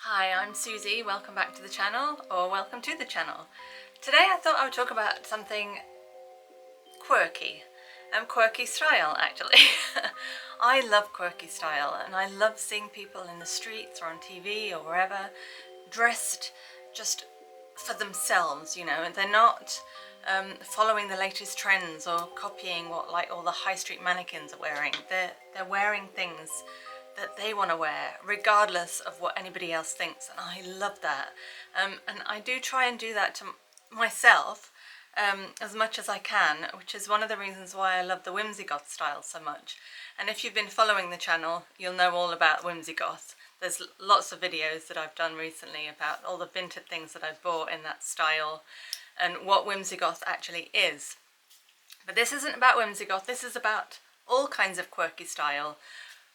Hi, I'm Susie, welcome back to the channel, or welcome to the channel. Today I thought I would talk about something quirky, quirky style actually. I love quirky style and I love seeing people in the streets or on TV or wherever dressed just for themselves, you know, and they're not following the latest trends or copying what like all the high street mannequins are wearing. They're wearing things that they want to wear regardless of what anybody else thinks, and I love that. And I do try and do that to myself as much as I can, which is one of the reasons why I love the whimsy goth style so much. And if you've been following the channel, you'll know all about whimsy goth. There's lots of videos that I've done recently about all the vintage things that I've bought in that style and what whimsy goth actually is. But this isn't about whimsy goth, this is about all kinds of quirky style.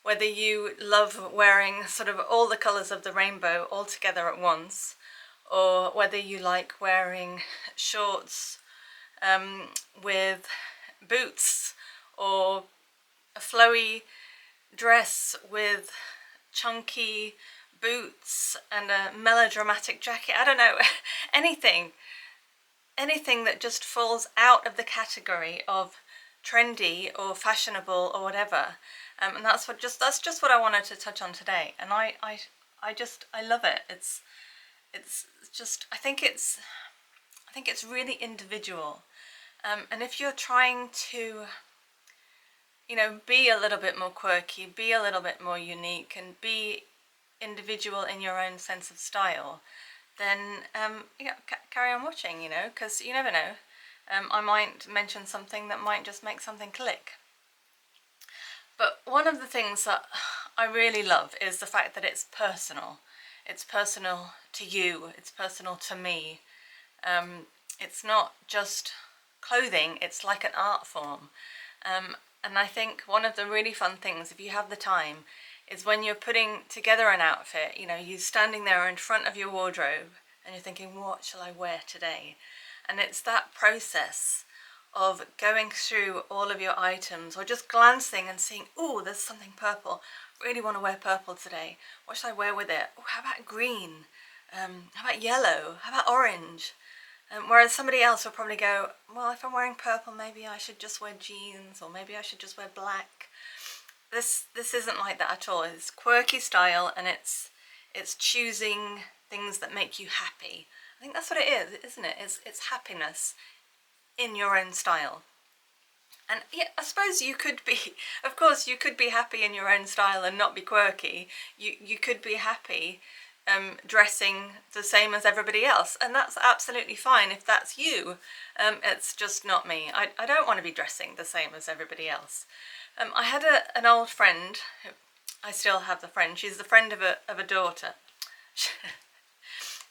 Whether you love wearing sort of all the colours of the rainbow all together at once, or whether you like wearing shorts with boots, or a flowy dress with chunky boots and a melodramatic jacket. I don't know, anything that just falls out of the category of trendy or fashionable or whatever. And that's just what I wanted to touch on today. And I love it. It's just I think it's really individual. And if you're trying to, you know, be a little bit more quirky, be a little bit more unique, and be individual in your own sense of style, then yeah, carry on watching, you know, because you never know. I might mention something that might just make something click. But one of the things that I really love is the fact that it's personal. It's personal to you, it's personal to me. It's not just clothing, it's like an art form. And I think one of the really fun things, if you have the time, is when you're putting together an outfit, you know, you're standing there in front of your wardrobe and you're thinking, what shall I wear today? And it's that process of going through all of your items or just glancing and seeing, oh, there's something purple. Really want to wear purple today. What should I wear with it? Oh, how about green? How about yellow? How about orange? Whereas somebody else will probably go, well, if I'm wearing purple, maybe I should just wear jeans, or maybe I should just wear black. This isn't like that at all. It's quirky style, and it's choosing things that make you happy. I think that's what it is, isn't it? It's happiness in your own style. And yeah, I suppose you could be, of course, you could be happy in your own style and not be quirky. You could be happy dressing the same as everybody else, and that's absolutely fine if that's you. It's just not me. I don't want to be dressing the same as everybody else. I had an old friend. I still have the friend. She's the friend of a daughter.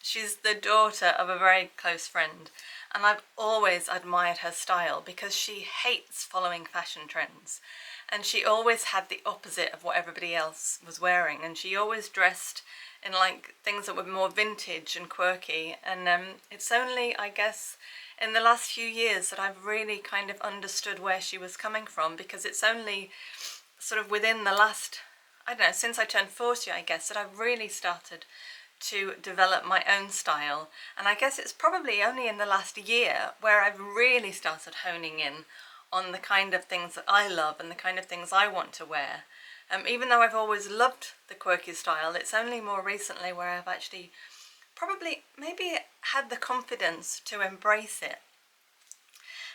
She's the daughter of a very close friend, and I've always admired her style because she hates following fashion trends, and she always had the opposite of what everybody else was wearing, and she always dressed in like things that were more vintage and quirky. And it's only, I guess, in the last few years that I've really kind of understood where she was coming from, because it's only sort of within the last, I don't know, since I turned 40, I guess, that I've really started to develop my own style. And I guess it's probably only in the last year where I've really started honing in on the kind of things that I love and the kind of things I want to wear. Even though I've always loved the quirky style, it's only more recently where I've actually probably maybe had the confidence to embrace it.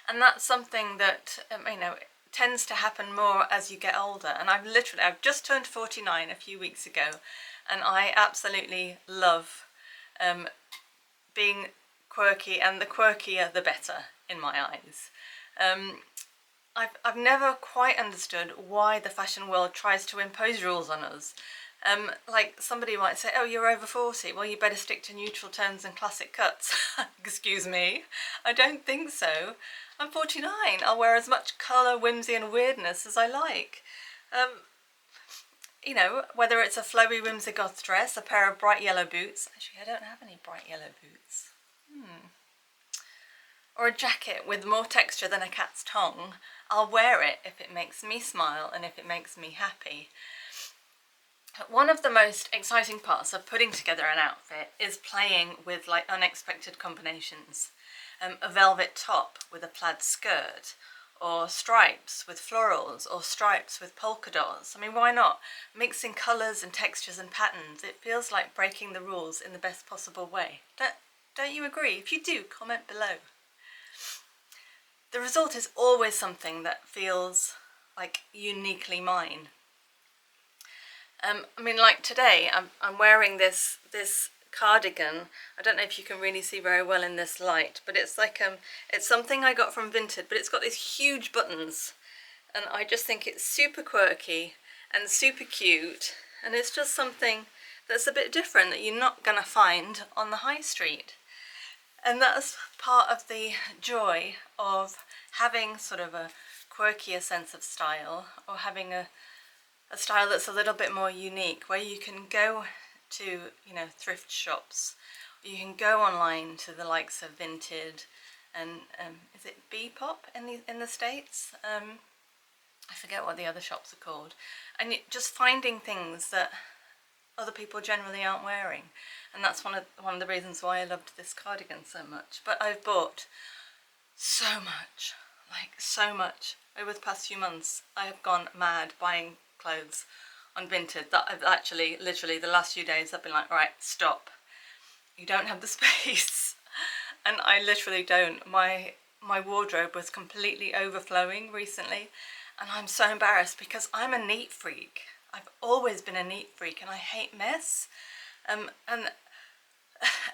And that's something that, you know, tends to happen more as you get older. And I've just turned 49 a few weeks ago, and I absolutely love being quirky, and the quirkier the better in my eyes. I've never quite understood why the fashion world tries to impose rules on us. Like somebody might say, oh, you're over 40, well, you better stick to neutral tones and classic cuts. Excuse me, I don't think so. I'm 49, I'll wear as much colour, whimsy and weirdness as I like. You know, whether it's a flowy whimsy goth dress, a pair of bright yellow boots. Actually, I don't have any bright yellow boots. Or a jacket with more texture than a cat's tongue. I'll wear it if it makes me smile and if it makes me happy. One of the most exciting parts of putting together an outfit is playing with like unexpected combinations. A velvet top with a plaid skirt, or stripes with florals, or stripes with polka dots. I mean, why not? Mixing colours and textures and patterns, it feels like breaking the rules in the best possible way. Don't you agree? If you do, comment below. The result is always something that feels like uniquely mine. I mean, like today, I'm wearing this cardigan. I don't know if you can really see very well in this light, but it's like it's something I got from Vinted, but it's got these huge buttons, and I just think it's super quirky and super cute, and it's just something that's a bit different that you're not gonna find on the high street. And that's part of the joy of having sort of a quirkier sense of style, or having a style that's a little bit more unique, where you can go to, you know, thrift shops, you can go online to the likes of Vinted and is it Bpop in the States? I forget what the other shops are called, and just finding things that other people generally aren't wearing. And that's one of the reasons why I loved this cardigan so much. But I've bought so much, like so much over the past few months. I have gone mad buying clothes on Vinted that I've actually, literally the last few days I've been like, right, stop, you don't have the space. And I literally don't. My wardrobe was completely overflowing recently, and I'm so embarrassed because I'm a neat freak. I've always been a neat freak, and I hate mess. And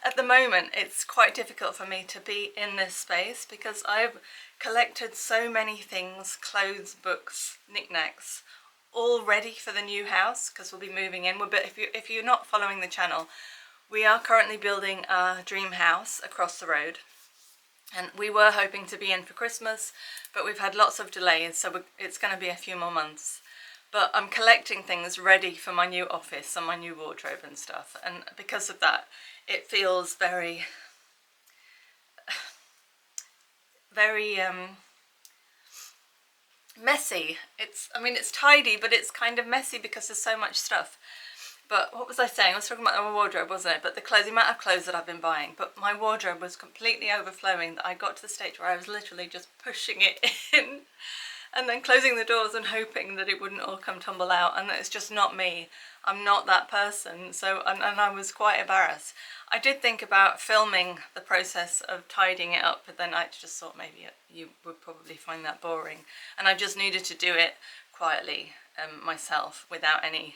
at the moment it's quite difficult for me to be in this space because I've collected so many things, clothes, books, knickknacks, all ready for the new house because we'll be moving in. But if you're not following the channel, we are currently building our dream house across the road, and we were hoping to be in for Christmas, but we've had lots of delays, so it's going to be a few more months. But I'm collecting things ready for my new office and my new wardrobe and stuff, and because of that it feels very messy. I mean, it's tidy, but it's kind of messy because there's so much stuff. But what was I saying? I was talking about my wardrobe, wasn't it? But the amount of clothes that I've been buying. But my wardrobe was completely overflowing, that I got to the stage where I was literally just pushing it in and then closing the doors and hoping that it wouldn't all come tumble out. And it's just not me. I'm not that person. So, and I was quite embarrassed. I did think about filming the process of tidying it up, but then I just thought maybe you would probably find that boring. And I just needed to do it quietly myself without any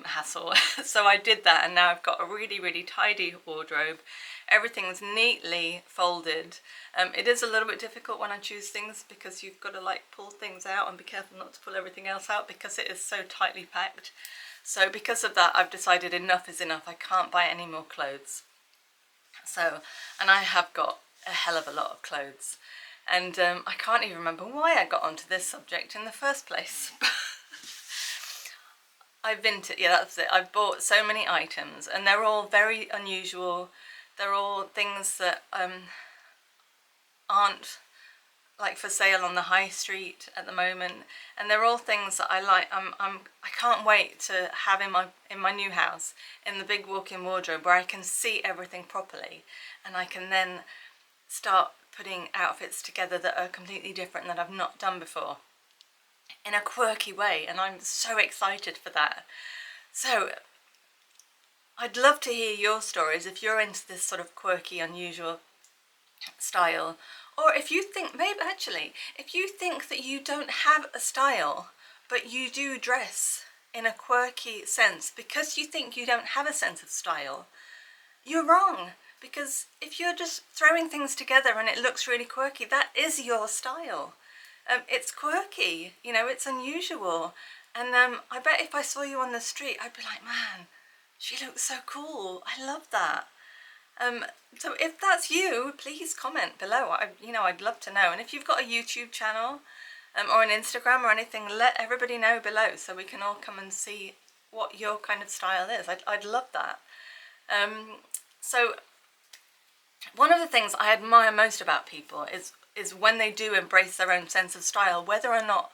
hassle. So I did that, and now I've got a really, really tidy wardrobe. Everything's neatly folded. It is a little bit difficult when I choose things because you've got to like pull things out and be careful not to pull everything else out because it is so tightly packed. So because of that, I've decided enough is enough. I can't buy any more clothes. So, and I have got a hell of a lot of clothes, and I can't even remember why I got onto this subject in the first place. Yeah, that's it. I've bought so many items, and they're all very unusual. They're all things that aren't like for sale on the high street at the moment, and they're all things that I like. I can't wait to have in my new house, in the big walk-in wardrobe, where I can see everything properly, and I can then start putting outfits together that are completely different that I've not done before, in a quirky way, and I'm so excited for that. So I'd love to hear your stories if you're into this sort of quirky, unusual style, or if you think, maybe actually, if you think that you don't have a style, but you do dress in a quirky sense because you think you don't have a sense of style, you're wrong. Because if you're just throwing things together and it looks really quirky, that is your style. It's quirky, you know, it's unusual. And I bet if I saw you on the street, I'd be like, man, she looks so cool. I love that. So if that's you, please comment below. I'd love to know. And if you've got a YouTube channel or an Instagram or anything, let everybody know below so we can all come and see what your kind of style is. I'd love that. So one of the things I admire most about people is when they do embrace their own sense of style, whether or not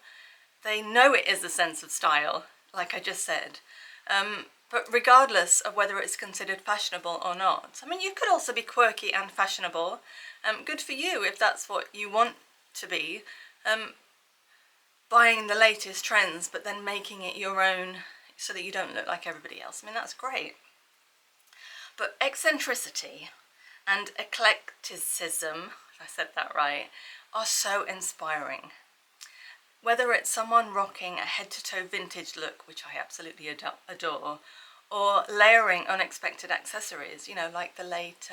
they know it is a sense of style, like I just said. But regardless of whether it's considered fashionable or not, I mean, you could also be quirky and fashionable. Good for you if that's what you want to be. Buying the latest trends, but then making it your own so that you don't look like everybody else. I mean, that's great. But eccentricity and eclecticism, if I said that right, are so inspiring. Whether it's someone rocking a head-to-toe vintage look, which I absolutely adore, or layering unexpected accessories, you know, like the late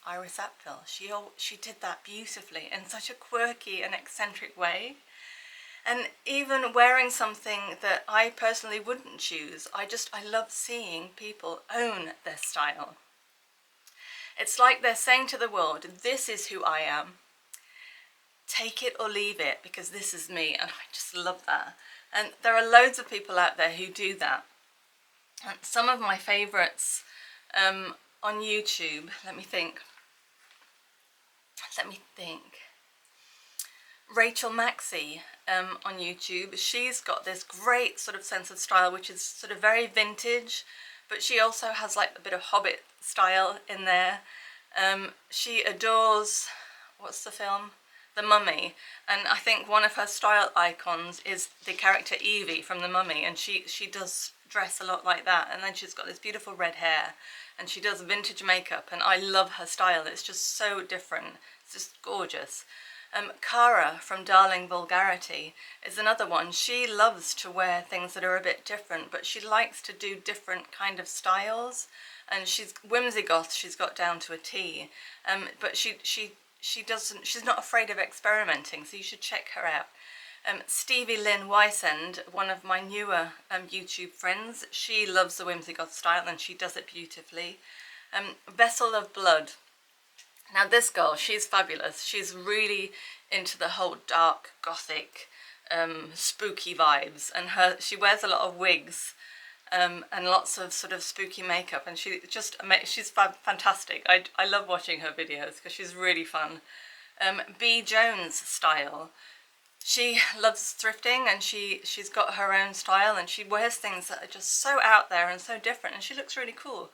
Iris Apfel. She did that beautifully in such a quirky and eccentric way. And even wearing something that I personally wouldn't choose, I love seeing people own their style. It's like they're saying to the world, this is who I am. Take it or leave it, because this is me, and I just love that. And there are loads of people out there who do that. And some of my favourites on YouTube, let me think. Rachel Maxey on YouTube, she's got this great sort of sense of style, which is sort of very vintage, but she also has like a bit of Hobbit style in there. She adores, what's the film? The Mummy, and I think one of her style icons is the character Evie from The Mummy, and she does dress a lot like that, and then she's got this beautiful red hair, and she does vintage makeup, and I love her style. It's just so different. It's just gorgeous. Cara from Darling Vulgarity is another one. She loves to wear things that are a bit different, but she likes to do different kind of styles, and she's whimsy goth, she's got down to a T, but she's not afraid of experimenting, so you should check her out. Stevie Lynn Wysend, one of my newer YouTube friends, she loves the whimsy goth style and she does it beautifully. Vessel of Blood. Now this girl, she's fabulous. She's really into the whole dark gothic spooky vibes, and she wears a lot of wigs and lots of sort of spooky makeup, and she's fantastic. I love watching her videos because she's really fun. B. Jones style. She loves thrifting, and she's got her own style, and she wears things that are just so out there and so different, and she looks really cool.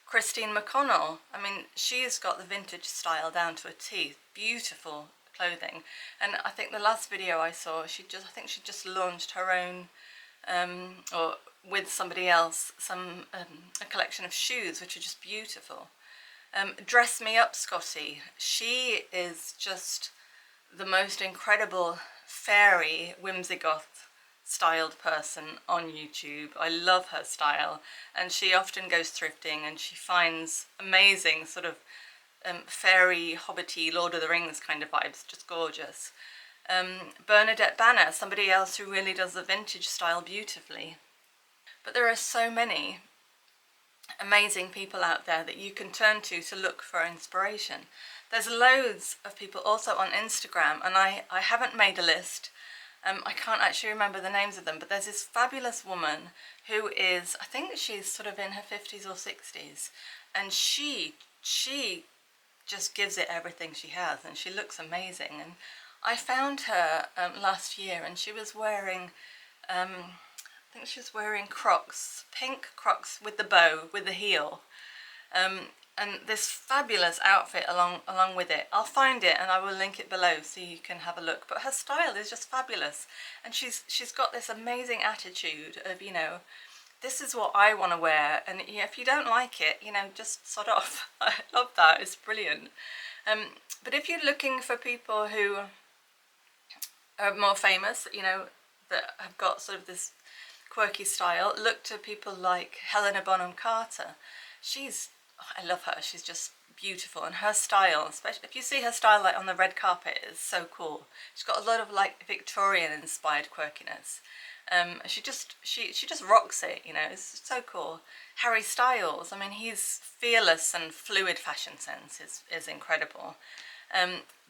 Christine McConnell, I mean, she's got the vintage style down to a T. Beautiful clothing. And I think the last video I saw, I think she just launched her own, or with somebody else, a collection of shoes, which are just beautiful. Dress Me Up Scotty. She is just the most incredible fairy whimsy goth styled person on YouTube. I love her style, and she often goes thrifting and she finds amazing sort of fairy, hobbity, Lord of the Rings kind of vibes, just gorgeous. Bernadette Banner, somebody else who really does the vintage style beautifully. But there are so many amazing people out there that you can turn to look for inspiration. There's loads of people also on Instagram, and I haven't made a list. I can't actually remember the names of them, but there's this fabulous woman who is, I think she's sort of in her 50s or 60s, and she just gives it everything she has, and she looks amazing. And I found her last year, and she was wearing, I think she was wearing Crocs, pink Crocs with the bow, with the heel, and this fabulous outfit along with it. I'll find it and I will link it below so you can have a look. But her style is just fabulous, and she's got this amazing attitude of, you know, this is what I want to wear, and yeah, if you don't like it, you know, just sod off. I love that. It's brilliant. But if you're looking for people who are more famous, you know, that have got sort of this quirky style, look to people like Helena Bonham Carter. I love her. She's just beautiful, and her style, especially if you see her style like on the red carpet, is so cool. She's got a lot of like Victorian inspired quirkiness. She just rocks it, you know. It's so cool. Harry Styles, I mean, he's fearless, and fluid fashion sense is incredible.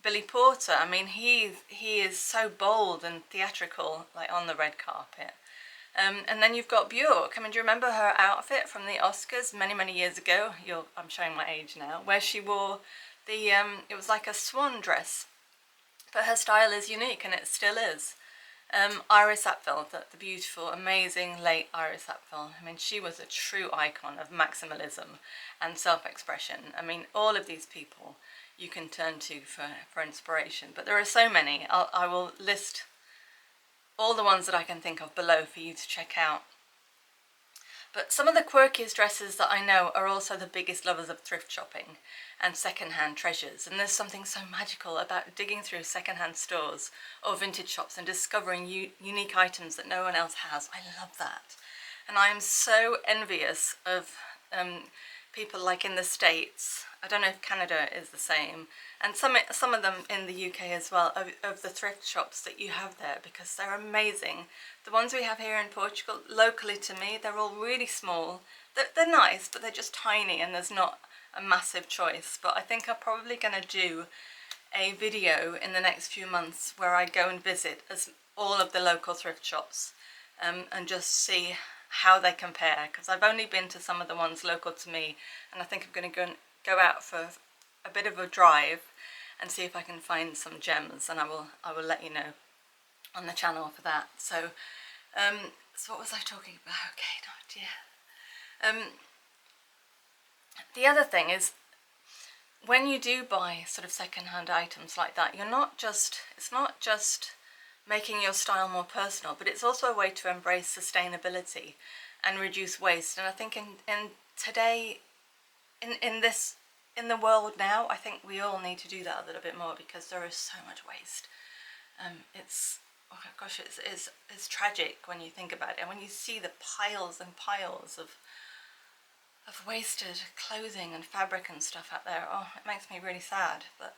Billy Porter, I mean, he is so bold and theatrical, like on the red carpet. And then you've got Bjork. I mean, do you remember her outfit from the Oscars many years ago? I'm showing my age now. Where she wore it was like a swan dress, but her style is unique, and it still is. Iris Apfel, the beautiful, amazing late Iris Apfel. I mean, she was a true icon of maximalism and self-expression. I mean, all of these people you can turn to for inspiration, but there are so many. I will list all the ones that I can think of below for you to check out. But some of the quirkiest dresses that I know are also the biggest lovers of thrift shopping and second-hand treasures. And there's something so magical about digging through second-hand stores or vintage shops and discovering unique items that no one else has. I love that. And I am so envious of people like in the States. I don't know if Canada is the same, and some of them in the UK as well, of the thrift shops that you have there, because they're amazing. The ones we have here in Portugal, locally to me, they're all really small. They're nice, but they're just tiny and there's not a massive choice. But I think I'm probably going to do a video in the next few months where I go and visit all of the local thrift shops and just see how they compare, because I've only been to some of the ones local to me, and I think I'm going to go out for a bit of a drive and see if I can find some gems, and I will let you know on the channel for that. So so what was I talking about? Okay, yeah. The other thing is, when you do buy sort of second-hand items like that, it's not just making your style more personal, but it's also a way to embrace sustainability and reduce waste. And I think in today, in the world now, I think we all need to do that a little bit more, because there is so much waste. It's, oh gosh, it's tragic when you think about it, and when you see the piles and piles of wasted clothing and fabric and stuff out there. Oh, it makes me really sad. But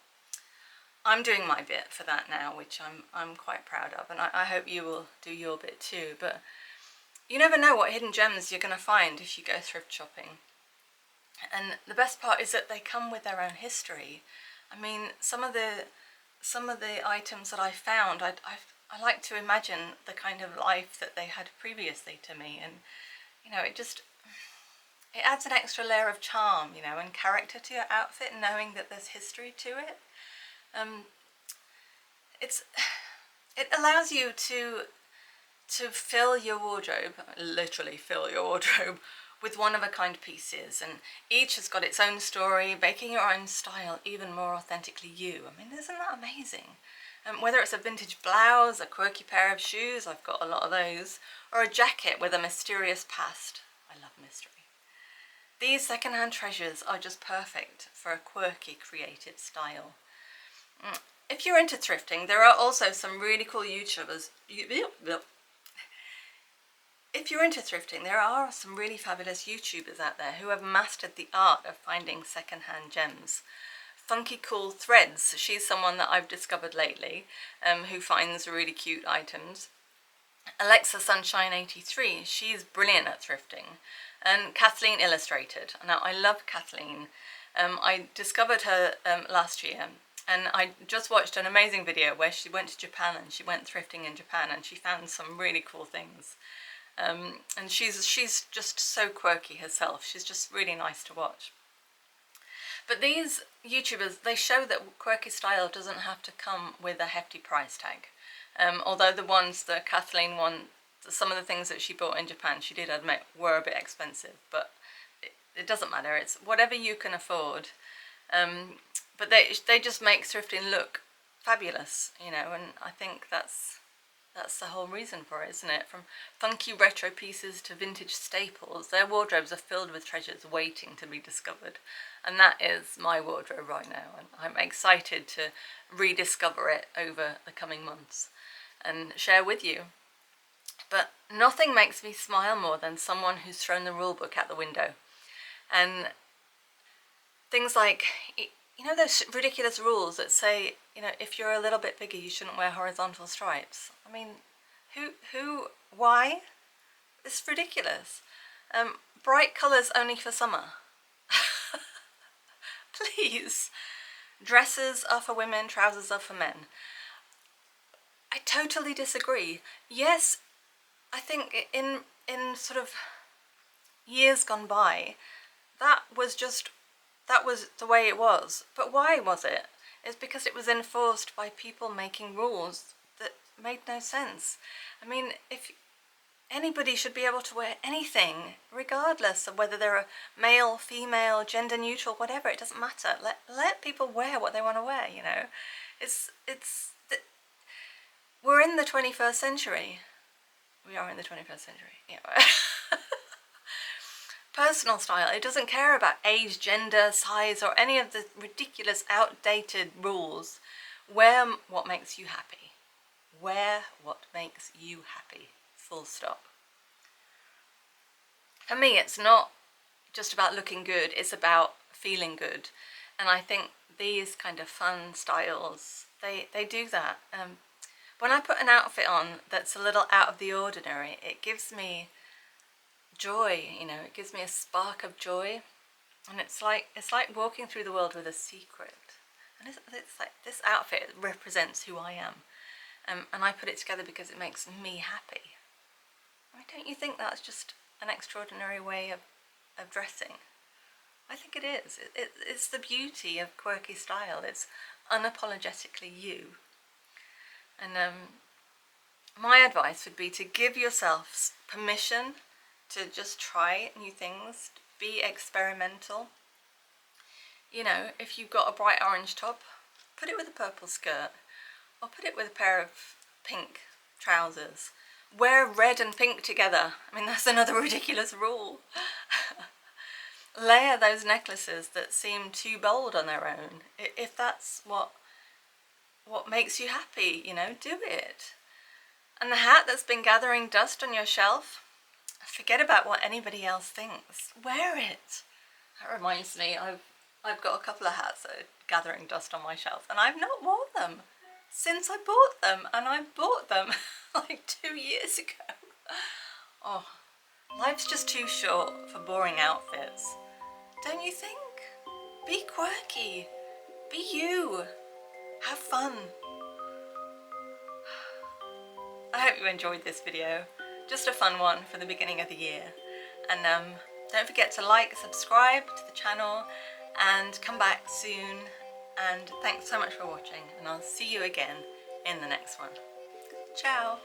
I'm doing my bit for that now, which I'm quite proud of, and I hope you will do your bit too. But you never know what hidden gems you're going to find if you go thrift shopping. And the best part is that they come with their own history. I mean, some of the items that I found, I like to imagine the kind of life that they had previously to me, and you know, it adds an extra layer of charm, you know, and character to your outfit, knowing that there's history to it. It allows you to fill your wardrobe, literally fill your wardrobe, with one-of-a-kind pieces, and each has got its own story, making your own style even more authentically you. I mean, isn't that amazing? Whether it's a vintage blouse, a quirky pair of shoes, I've got a lot of those, or a jacket with a mysterious past. I love mystery. These second-hand treasures are just perfect for a quirky, creative style. If you're into thrifting, there are also some really cool YouTubers. If you're into thrifting, there are some really fabulous YouTubers out there who have mastered the art of finding second-hand gems. Funky Cool Threads, she's someone that I've discovered lately, who finds really cute items. Alexa Sunshine 83, she's brilliant at thrifting. And Kathleen Illustrated. Now, I love Kathleen. I discovered her last year, and I just watched an amazing video where she went to Japan, and she went thrifting in Japan, and she found some really cool things. And she's just so quirky herself. She's just really nice to watch. But these YouTubers, they show that quirky style doesn't have to come with a hefty price tag. Although the Kathleen one, some of the things that she bought in Japan, she did admit were a bit expensive, but it doesn't matter. It's whatever you can afford. But they just make thrifting look fabulous, you know, and I think that's the whole reason for it, isn't it? From funky retro pieces to vintage staples, their wardrobes are filled with treasures waiting to be discovered. And that is my wardrobe right now, and I'm excited to rediscover it over the coming months and share with you. But nothing makes me smile more than someone who's thrown the rule book out the window. And things like, you know, those ridiculous rules that say, you know, if you're a little bit bigger, you shouldn't wear horizontal stripes. I mean, why? It's ridiculous. Bright colours only for summer. Please. Dresses are for women, trousers are for men. I totally disagree. Yes, I think in sort of years gone by, that was the way it was. But why was it? It's because it was enforced by people making rules that made no sense. I mean, if anybody should be able to wear anything, regardless of whether they're a male, female, gender neutral, whatever, it doesn't matter. Let people wear what they want to wear, you know. We're in the 21st century. We are in the 21st century, yeah. Personal style, it doesn't care about age, gender, size, or any of the ridiculous, outdated rules. Wear what makes you happy. Wear what makes you happy. Full stop. For me, it's not just about looking good, it's about feeling good. And I think these kind of fun styles, they do that. When I put an outfit on that's a little out of the ordinary, it gives me joy, you know, it gives me a spark of joy. And it's like walking through the world with a secret. And it's like, this outfit represents who I am. And I put it together because it makes me happy. I mean, don't you think that's just an extraordinary way of dressing? I think it is. It's the beauty of quirky style. It's unapologetically you. And my advice would be to give yourself permission to just try new things, be experimental. You know, if you've got a bright orange top, put it with a purple skirt, or put it with a pair of pink trousers. Wear red and pink together. I mean, that's another ridiculous rule. Layer those necklaces that seem too bold on their own. If that's what makes you happy, you know, do it. And the hat that's been gathering dust on your shelf, forget about what anybody else thinks. Wear it. That reminds me, I've got a couple of hats that are gathering dust on my shelf, and I've not worn them since I bought them, and I bought them like 2 years ago. Oh, life's just too short for boring outfits. Don't you think? Be quirky. Be you. Have fun. I hope you enjoyed this video. Just a fun one for the beginning of the year. And don't forget to like, subscribe to the channel, and come back soon. And thanks so much for watching, and I'll see you again in the next one. Ciao!